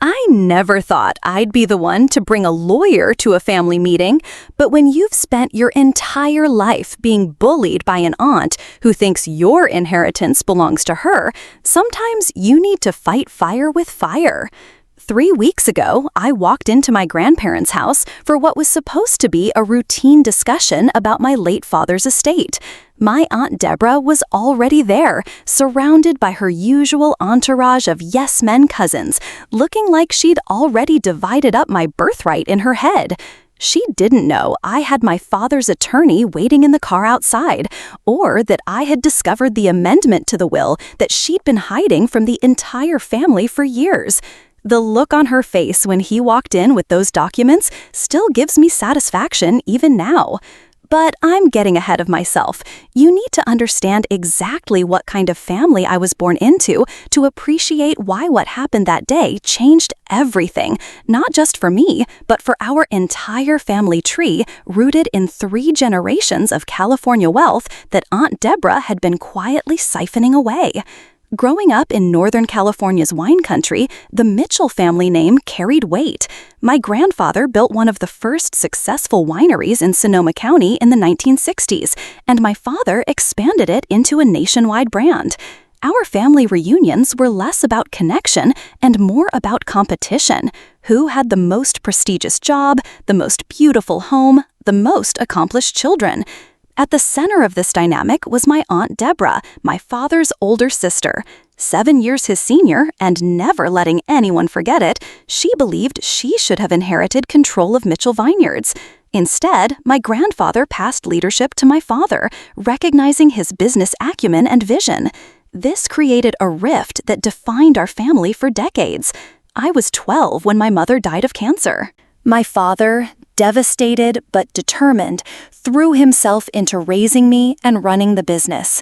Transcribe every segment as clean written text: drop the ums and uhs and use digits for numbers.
I never thought I'd be the one to bring a lawyer to a family meeting, but when you've spent your entire life being bullied by an aunt who thinks your inheritance belongs to her, sometimes you need to fight fire with fire. 3 weeks ago, I walked into my grandparents' house for what was supposed to be a routine discussion about my late father's estate. My Aunt Deborah was already there, surrounded by her usual entourage of yes-men cousins, looking like she'd already divided up my birthright in her head. She didn't know I had my father's attorney waiting in the car outside, or that I had discovered the amendment to the will that she'd been hiding from the entire family for years. The look on her face when he walked in with those documents still gives me satisfaction even now. But I'm getting ahead of myself. You need to understand exactly what kind of family I was born into to appreciate why what happened that day changed everything, not just for me, but for our entire family tree rooted in 3 generations of California wealth that Aunt Deborah had been quietly siphoning away. Growing up in Northern California's wine country, the Mitchell family name carried weight. My grandfather built one of the first successful wineries in Sonoma County in the 1960s, and my father expanded it into a nationwide brand. Our family reunions were less about connection and more about competition. Who had the most prestigious job, the most beautiful home, the most accomplished children? At the center of this dynamic was my Aunt Deborah, my father's older sister. 7 years his senior, and never letting anyone forget it, she believed she should have inherited control of Mitchell Vineyards. Instead, my grandfather passed leadership to my father, recognizing his business acumen and vision. This created a rift that defined our family for decades. I was 12 when my mother died of cancer. My father, devastated but determined, threw himself into raising me and running the business.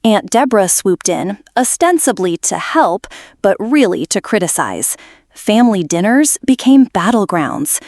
Aunt Deborah swooped in, ostensibly to help, but really to criticize. Family dinners became battlegrounds.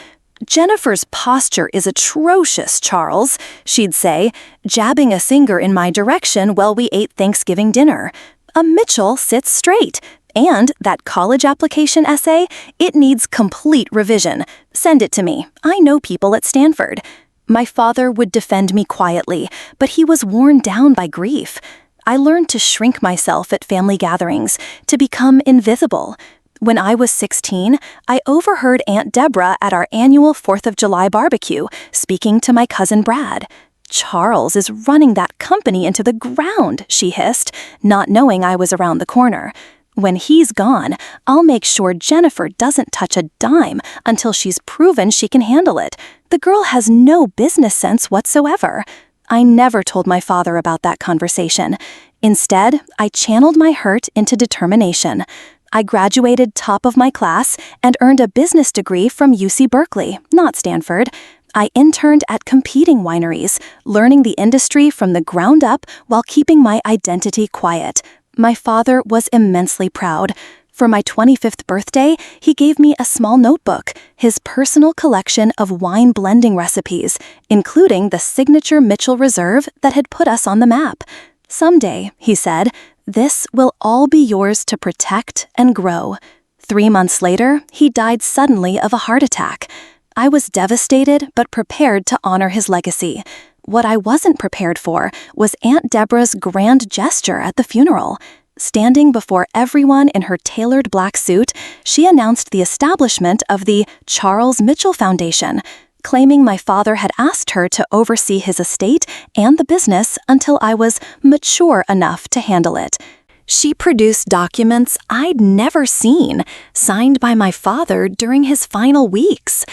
"Jennifer's posture is atrocious, Charles," she'd say, jabbing a finger in my direction while we ate Thanksgiving dinner. "A Mitchell sits straight. And that college application essay, it needs complete revision. Send it to me. I know people at Stanford." My father would defend me quietly, but he was worn down by grief. I learned to shrink myself at family gatherings, to become invisible. When I was 16, I overheard Aunt Deborah at our annual 4th of July barbecue, speaking to my cousin Brad. "Charles is running that company into the ground," she hissed, not knowing I was around the corner. "When he's gone, I'll make sure Jennifer doesn't touch a dime until she's proven she can handle it. The girl has no business sense whatsoever." I never told my father about that conversation. Instead, I channeled my hurt into determination. I graduated top of my class and earned a business degree from UC Berkeley, not Stanford. I interned at competing wineries, learning the industry from the ground up while keeping my identity quiet. My father was immensely proud. For my 25th birthday, he gave me a small notebook, his personal collection of wine blending recipes, including the signature Mitchell Reserve that had put us on the map. "Someday," he said, "this will all be yours to protect and grow." 3 months later, he died suddenly of a heart attack. I was devastated but prepared to honor his legacy. What I wasn't prepared for was Aunt Deborah's grand gesture at the funeral. Standing before everyone in her tailored black suit, she announced the establishment of the Charles Mitchell Foundation, claiming my father had asked her to oversee his estate and the business until I was mature enough to handle it. She produced documents I'd never seen, signed by my father during his final weeks.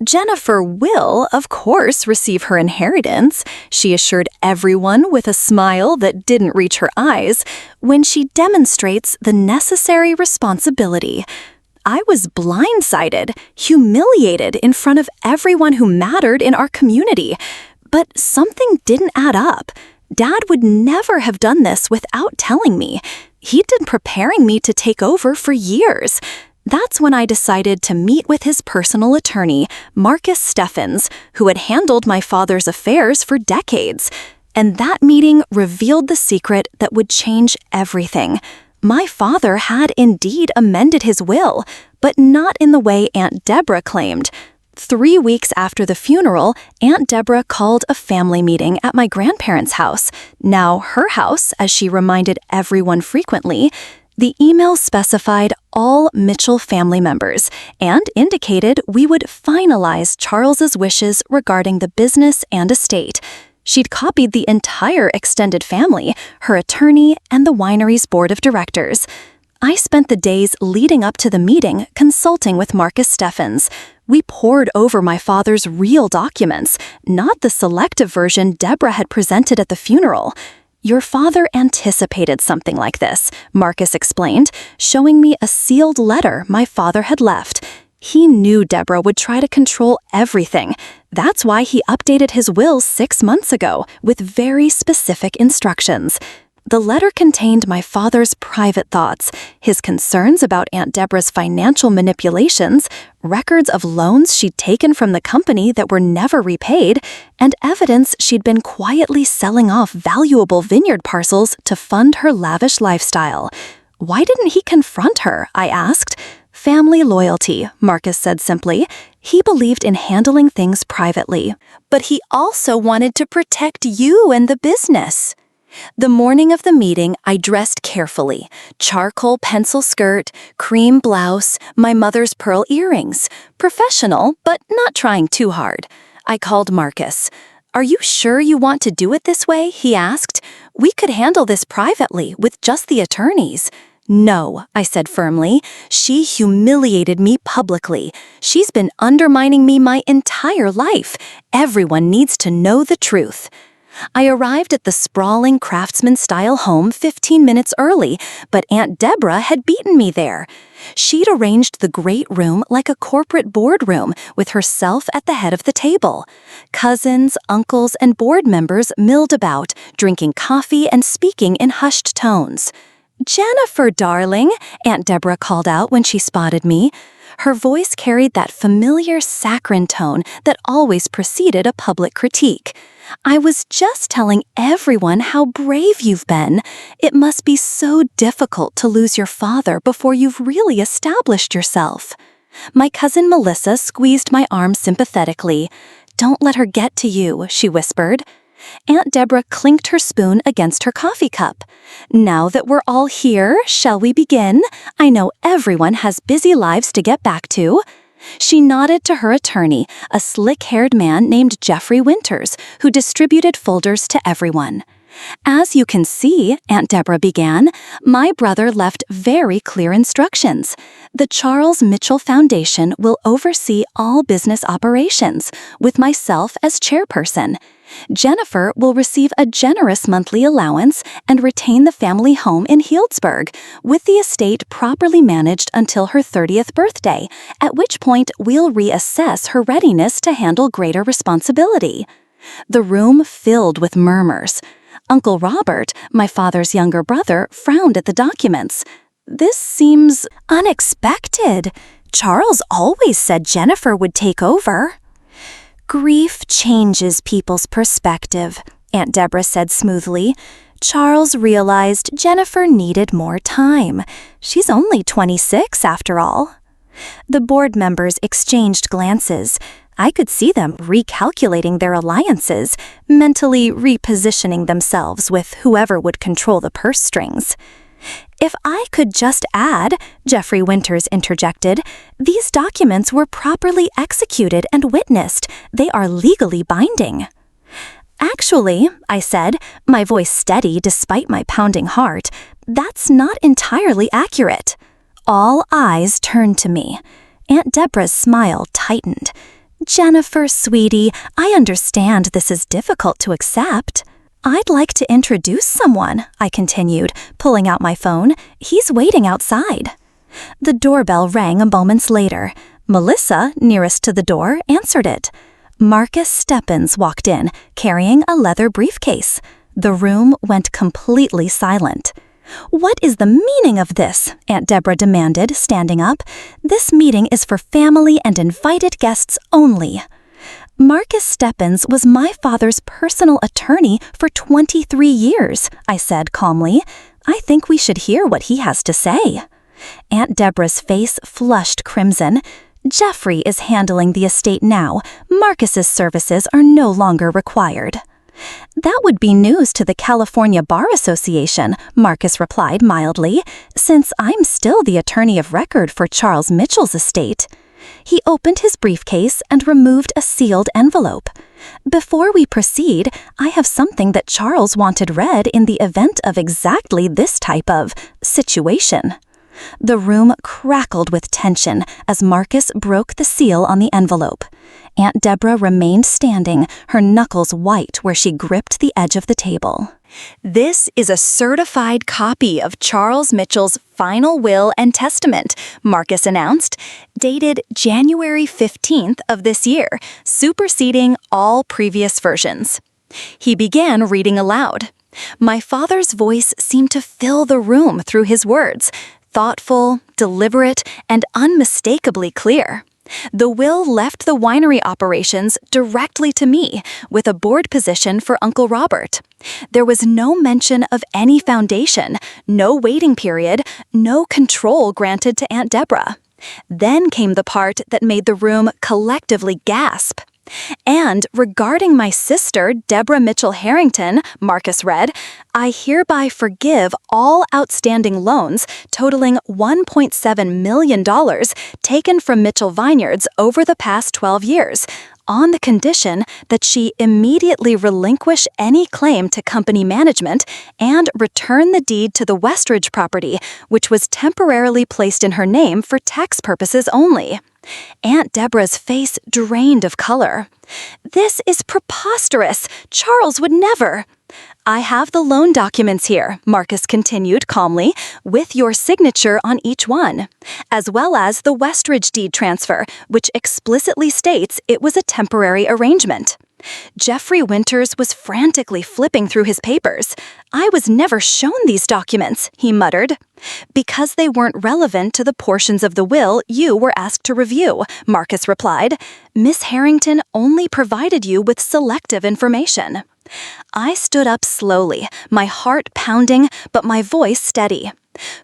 "Jennifer will, of course, receive her inheritance," she assured everyone with a smile that didn't reach her eyes, "when she demonstrates the necessary responsibility." I was blindsided, humiliated in front of everyone who mattered in our community. But something didn't add up. Dad would never have done this without telling me. He'd been preparing me to take over for years. That's when I decided to meet with his personal attorney, Marcus Steffens, who had handled my father's affairs for decades. And that meeting revealed the secret that would change everything. My father had indeed amended his will, but not in the way Aunt Deborah claimed. 3 weeks after the funeral, Aunt Deborah called a family meeting at my grandparents' house, now her house, as she reminded everyone frequently. The email specified all Mitchell family members and indicated we would finalize Charles's wishes regarding the business and estate. She'd copied the entire extended family, her attorney, and the winery's board of directors. I spent the days leading up to the meeting consulting with Marcus Steffens. We pored over my father's real documents, not the selective version Deborah had presented at the funeral. Your father anticipated something like this, Marcus explained, showing me a sealed letter my father had left. He knew Deborah would try to control everything. That's why he updated his will 6 months ago with very specific instructions. The letter contained my father's private thoughts, his concerns about Aunt Deborah's financial manipulations, records of loans she'd taken from the company that were never repaid, and evidence she'd been quietly selling off valuable vineyard parcels to fund her lavish lifestyle. Why didn't he confront her? I asked. Family loyalty, Marcus said simply. He believed in handling things privately. But he also wanted to protect you and the business. The morning of the meeting, I dressed carefully. Charcoal pencil skirt, cream blouse, my mother's pearl earrings. Professional, but not trying too hard. I called Marcus. "Are you sure you want to do it this way?" he asked. "We could handle this privately with just the attorneys." "No," I said firmly. "She humiliated me publicly. She's been undermining me my entire life. Everyone needs to know the truth." I arrived at the sprawling craftsman-style home 15 minutes early, but Aunt Deborah had beaten me there. She'd arranged the great room like a corporate boardroom, with herself at the head of the table. Cousins, uncles, and board members milled about, drinking coffee and speaking in hushed tones. "Jennifer, darling," Aunt Deborah called out when she spotted me. Her voice carried that familiar saccharine tone that always preceded a public critique. "I was just telling everyone how brave you've been. It must be so difficult to lose your father before you've really established yourself." My cousin Melissa squeezed my arm sympathetically. "Don't let her get to you," she whispered. Aunt Deborah clinked her spoon against her coffee cup. "Now that we're all here, shall we begin? I know everyone has busy lives to get back to." She nodded to her attorney, a slick-haired man named Jeffrey Winters, who distributed folders to everyone. "As you can see," Aunt Deborah began, "my brother left very clear instructions. The Charles Mitchell Foundation will oversee all business operations, with myself as chairperson. Jennifer will receive a generous monthly allowance and retain the family home in Healdsburg, with the estate properly managed until her 30th birthday, at which point we'll reassess her readiness to handle greater responsibility." The room filled with murmurs. Uncle Robert, my father's younger brother, frowned at the documents. "This seems unexpected. Charles always said Jennifer would take over." "Grief changes people's perspective," Aunt Deborah said smoothly. "Charles realized Jennifer needed more time. She's only 26 after all." The board members exchanged glances. I could see them recalculating their alliances, mentally repositioning themselves with whoever would control the purse strings. "If I could just add," Jeffrey Winters interjected, "these documents were properly executed and witnessed. They are legally binding." "Actually," I said, my voice steady despite my pounding heart, "that's not entirely accurate." All eyes turned to me. Aunt Deborah's smile tightened. "Jennifer, sweetie, I understand this is difficult to accept." "I'd like to introduce someone," I continued, pulling out my phone. "He's waiting outside." The doorbell rang a moment later. Melissa, nearest to the door, answered it. Marcus Steffens walked in, carrying a leather briefcase. The room went completely silent. "What is the meaning of this?" Aunt Deborah demanded, standing up. "This meeting is for family and invited guests only." "Marcus Steffens was my father's personal attorney for 23 years, I said calmly. I think we should hear what he has to say." Aunt Deborah's face flushed crimson. "Jeffrey is handling the estate now. Marcus's services are no longer required." "That would be news to the California Bar Association," Marcus replied mildly, "since I'm still the attorney of record for Charles Mitchell's estate." He opened his briefcase and removed a sealed envelope. "Before we proceed, I have something that Charles wanted read in the event of exactly this type of situation." The room crackled with tension as Marcus broke the seal on the envelope. Aunt Deborah remained standing, her knuckles white where she gripped the edge of the table. "This is a certified copy of Charles Mitchell's final will and testament," Marcus announced, "dated January 15th of this year, superseding all previous versions." He began reading aloud. My father's voice seemed to fill the room through his words, thoughtful, deliberate, and unmistakably clear. The will left the winery operations directly to me, with a board position for Uncle Robert. There was no mention of any foundation, no waiting period, no control granted to Aunt Deborah. Then came the part that made the room collectively gasp. "And regarding my sister, Deborah Mitchell Harrington," Marcus read, "I hereby forgive all outstanding loans totaling $1.7 million taken from Mitchell Vineyards over the past 12 years, on the condition that she immediately relinquish any claim to company management and return the deed to the Westridge property, which was temporarily placed in her name for tax purposes only." Aunt Deborah's face drained of color. "This is preposterous. Charles would never." "I have the loan documents here," Marcus continued calmly, "with your signature on each one, as well as the Westridge deed transfer, which explicitly states it was a temporary arrangement." Jeffrey Winters was frantically flipping through his papers. "I was never shown these documents," he muttered. "Because they weren't relevant to the portions of the will you were asked to review," Marcus replied. "Miss Harrington only provided you with selective information." I stood up slowly, my heart pounding, but my voice steady.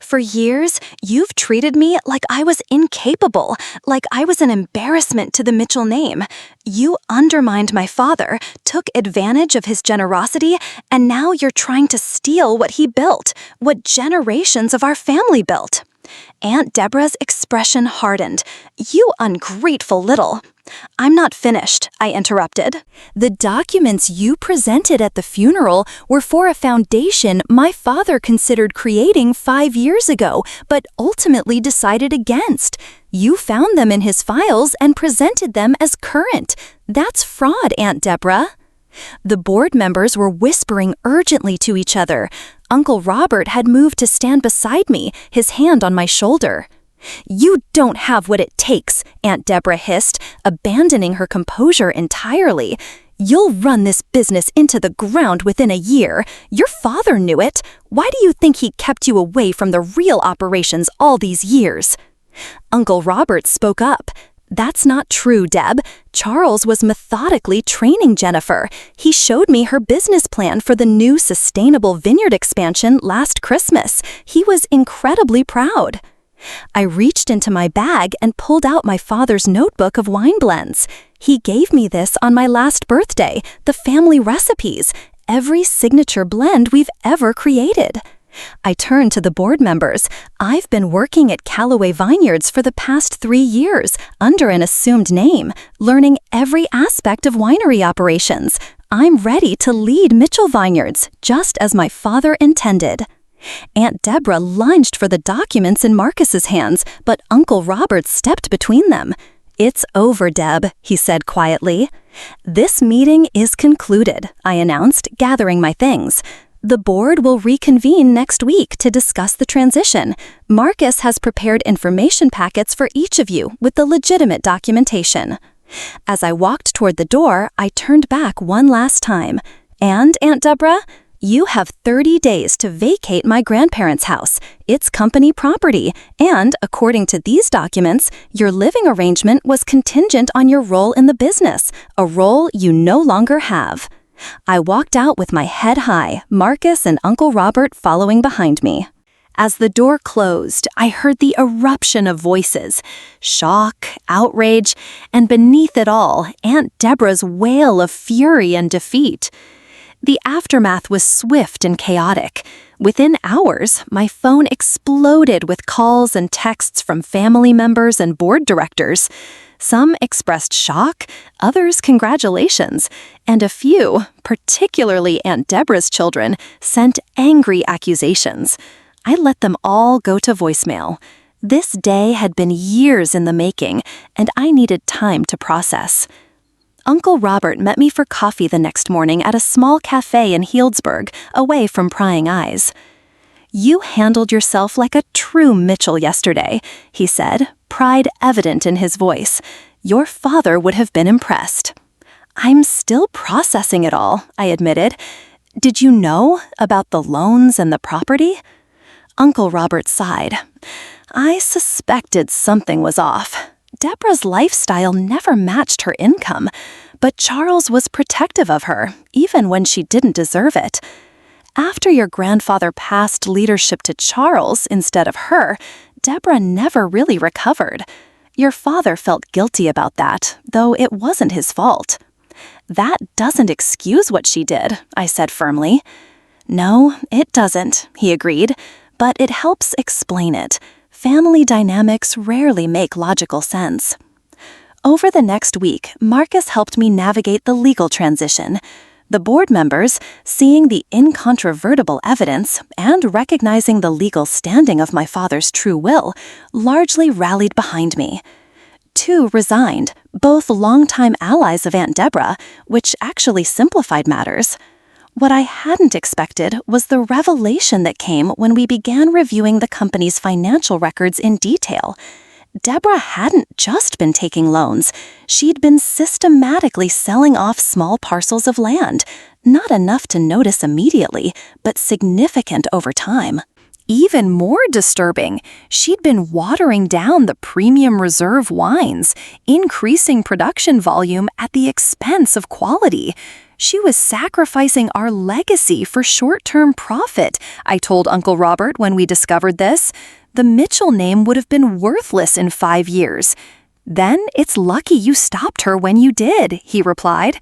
"For years, you've treated me like I was incapable, like I was an embarrassment to the Mitchell name. You undermined my father, took advantage of his generosity, and now you're trying to steal what he built, what generations of our family built." Aunt Deborah's expression hardened. "You ungrateful little—" "I'm not finished," I interrupted. "The documents you presented at the funeral were for a foundation my father considered creating 5 years ago, but ultimately decided against. You found them in his files and presented them as current. That's fraud, Aunt Deborah." The board members were whispering urgently to each other. Uncle Robert had moved to stand beside me, his hand on my shoulder. "You don't have what it takes," Aunt Deborah hissed, abandoning her composure entirely. "You'll run this business into the ground within a year. Your father knew it. Why do you think he kept you away from the real operations all these years?" Uncle Robert spoke up. "That's not true, Deb. Charles was methodically training Jennifer. He showed me her business plan for the new sustainable vineyard expansion last Christmas. He was incredibly proud." I reached into my bag and pulled out my father's notebook of wine blends. He gave me this on my last birthday, the family recipes, every signature blend we've ever created. I turned to the board members. "I've been working at Callaway Vineyards for the past 3 years under an assumed name, learning every aspect of winery operations. I'm ready to lead Mitchell Vineyards, just as my father intended." Aunt Deborah lunged for the documents in Marcus's hands, but Uncle Robert stepped between them. "It's over, Deb," he said quietly. "This meeting is concluded," I announced, gathering my things. "The board will reconvene next week to discuss the transition. Marcus has prepared information packets for each of you with the legitimate documentation." As I walked toward the door, I turned back one last time. "And, Aunt Deborah, you have 30 days to vacate my grandparents' house. It's company property, and according to these documents, your living arrangement was contingent on your role in the business, a role you no longer have." I walked out with my head high, Marcus and Uncle Robert following behind me. As the door closed, I heard the eruption of voices, shock, outrage, and beneath it all, Aunt Deborah's wail of fury and defeat. The aftermath was swift and chaotic. Within hours, my phone exploded with calls and texts from family members and board directors. Some expressed shock, others congratulations, and a few, particularly Aunt Deborah's children, sent angry accusations. I let them all go to voicemail. This day had been years in the making, and I needed time to process. Uncle Robert met me for coffee the next morning at a small cafe in Healdsburg, away from prying eyes. "You handled yourself like a true Mitchell yesterday," he said, pride evident in his voice. "Your father would have been impressed." "I'm still processing it all," I admitted. "Did you know about the loans and the property?" Uncle Robert sighed. "I suspected something was off. Deborah's lifestyle never matched her income, but Charles was protective of her, even when she didn't deserve it. After your grandfather passed leadership to Charles instead of her, Deborah never really recovered. Your father felt guilty about that, though it wasn't his fault." "That doesn't excuse what she did," I said firmly. "No, it doesn't," he agreed, "but it helps explain it. Family dynamics rarely make logical sense." Over the next week, Marcus helped me navigate the legal transition. The board members, seeing the incontrovertible evidence and recognizing the legal standing of my father's true will, largely rallied behind me. 2 resigned, both longtime allies of Aunt Deborah, which actually simplified matters. What I hadn't expected was the revelation that came when we began reviewing the company's financial records in detail. Deborah hadn't just been taking loans. She'd been systematically selling off small parcels of land, not enough to notice immediately, but significant over time. Even more disturbing, she'd been watering down the premium reserve wines, increasing production volume at the expense of quality. She was sacrificing our legacy for short-term profit, I told Uncle Robert when we discovered this. The Mitchell name would have been worthless in 5 years. "Then it's lucky you stopped her when you did," he replied.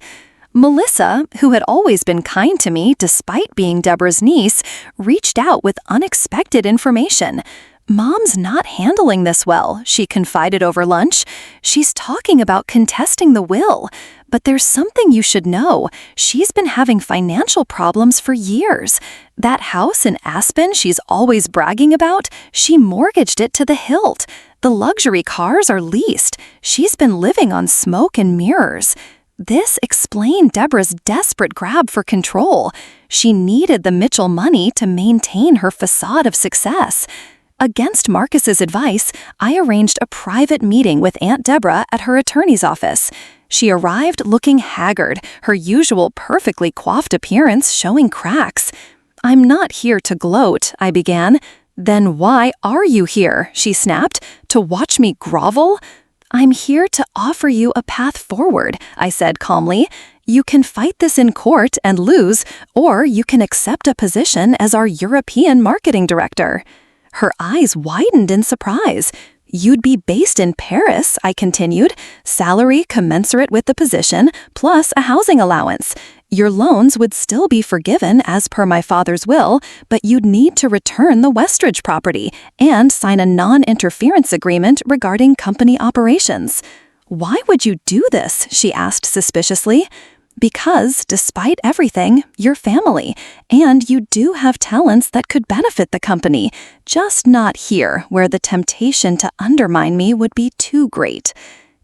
Melissa, who had always been kind to me despite being Deborah's niece, reached out with unexpected information. "Mom's not handling this well," she confided over lunch. "She's talking about contesting the will. But there's something you should know. She's been having financial problems for years. That house in Aspen she's always bragging about, she mortgaged it to the hilt. The luxury cars are leased. She's been living on smoke and mirrors." This explained Deborah's desperate grab for control. She needed the Mitchell money to maintain her facade of success. Against Marcus's advice, I arranged a private meeting with Aunt Deborah at her attorney's office. She arrived looking haggard, her usual perfectly coiffed appearance showing cracks. "I'm not here to gloat," I began. "Then why are you here?" she snapped. "To watch me grovel?" "I'm here to offer you a path forward," I said calmly. "You can fight this in court and lose, or you can accept a position as our European marketing director." Her eyes widened in surprise. "You'd be based in Paris," I continued, "salary commensurate with the position, plus a housing allowance. Your loans would still be forgiven as per my father's will, but you'd need to return the Westridge property and sign a non-interference agreement regarding company operations." "Why would you do this?" she asked suspiciously. "Because, despite everything, you're family, and you do have talents that could benefit the company, just not here, where the temptation to undermine me would be too great."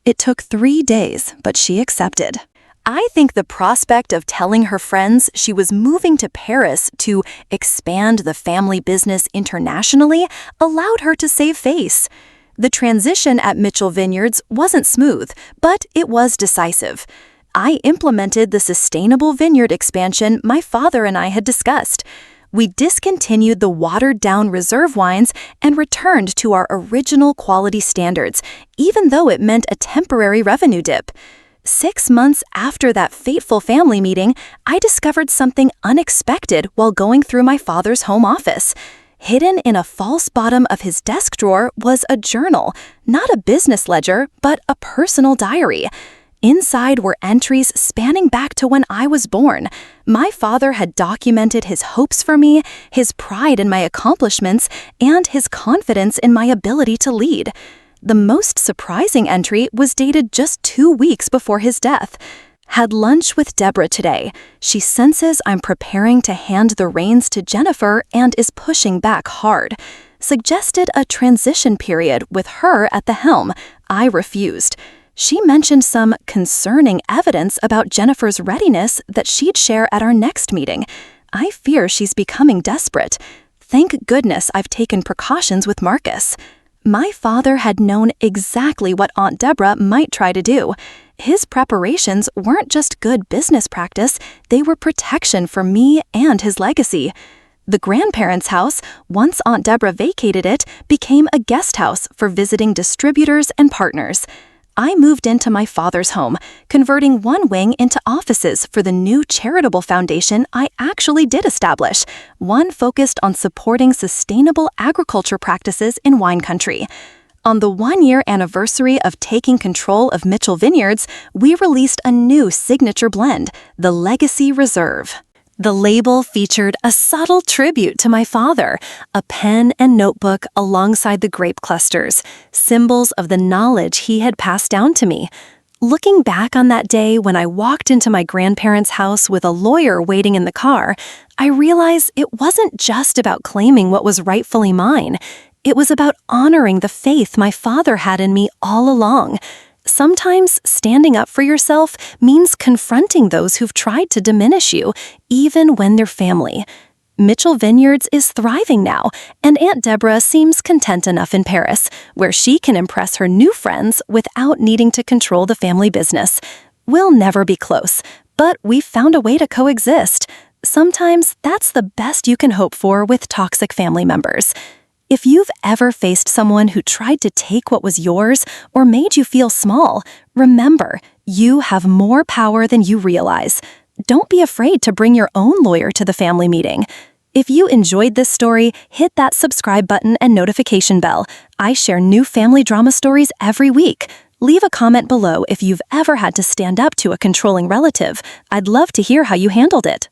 It took 3 days, but she accepted. I think the prospect of telling her friends she was moving to Paris to expand the family business internationally allowed her to save face. The transition at Mitchell Vineyards wasn't smooth, but it was decisive. I implemented the sustainable vineyard expansion my father and I had discussed. We discontinued the watered-down reserve wines and returned to our original quality standards, even though it meant a temporary revenue dip. 6 months after that fateful family meeting, I discovered something unexpected while going through my father's home office. Hidden in a false bottom of his desk drawer was a journal, not a business ledger, but a personal diary. Inside were entries spanning back to when I was born. My father had documented his hopes for me, his pride in my accomplishments, and his confidence in my ability to lead. The most surprising entry was dated just 2 weeks before his death. Had lunch with Deborah today. She senses I'm preparing to hand the reins to Jennifer and is pushing back hard. Suggested a transition period with her at the helm. I refused. She mentioned some concerning evidence about Jennifer's readiness that she'd share at our next meeting. I fear she's becoming desperate. Thank goodness I've taken precautions with Marcus. My father had known exactly what Aunt Deborah might try to do. His preparations weren't just good business practice, they were protection for me and his legacy. The grandparents' house, once Aunt Deborah vacated it, became a guest house for visiting distributors and partners. I moved into my father's home, converting one wing into offices for the new charitable foundation I actually did establish, one focused on supporting sustainable agriculture practices in wine country. On the 1-year anniversary of taking control of Mitchell Vineyards, we released a new signature blend, the Legacy Reserve. The label featured a subtle tribute to my father, a pen and notebook alongside the grape clusters, symbols of the knowledge he had passed down to me. Looking back on that day when I walked into my grandparents' house with a lawyer waiting in the car, I realized it wasn't just about claiming what was rightfully mine. It was about honoring the faith my father had in me all along. Sometimes standing up for yourself means confronting those who've tried to diminish you, even when they're family. Mitchell Vineyards is thriving now, and Aunt Deborah seems content enough in Paris, where she can impress her new friends without needing to control the family business. We'll never be close, but we've found a way to coexist. Sometimes that's the best you can hope for with toxic family members. If you've ever faced someone who tried to take what was yours or made you feel small, remember, you have more power than you realize. Don't be afraid to bring your own lawyer to the family meeting. If you enjoyed this story, hit that subscribe button and notification bell. I share new family drama stories every week. Leave a comment below if you've ever had to stand up to a controlling relative. I'd love to hear how you handled it.